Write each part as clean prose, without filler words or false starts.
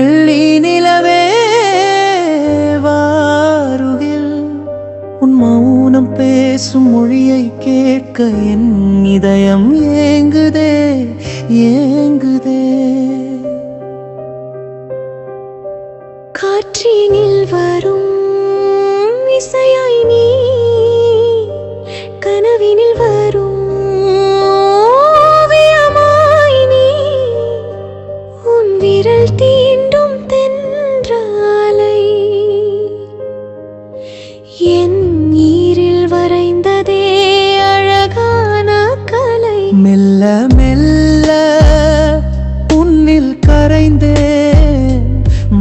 வெள்ளி நிலவே வாருகில் உன் மௌனம் பேசும் மொழியை கேட்க என் இதயம் ஏங்குதே ஏங்குதே. காற்றினில் வரும் இசையாய் நீ, கனவினில் வரும் ஓவியமாய் நீ, உன் விரல் தீண்டும் தென்றலை என் நீரில் வரைந்ததே அழகான கலை. மெல்ல மெல்ல உன்னில் கரைந்தேன்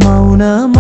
மௌனமா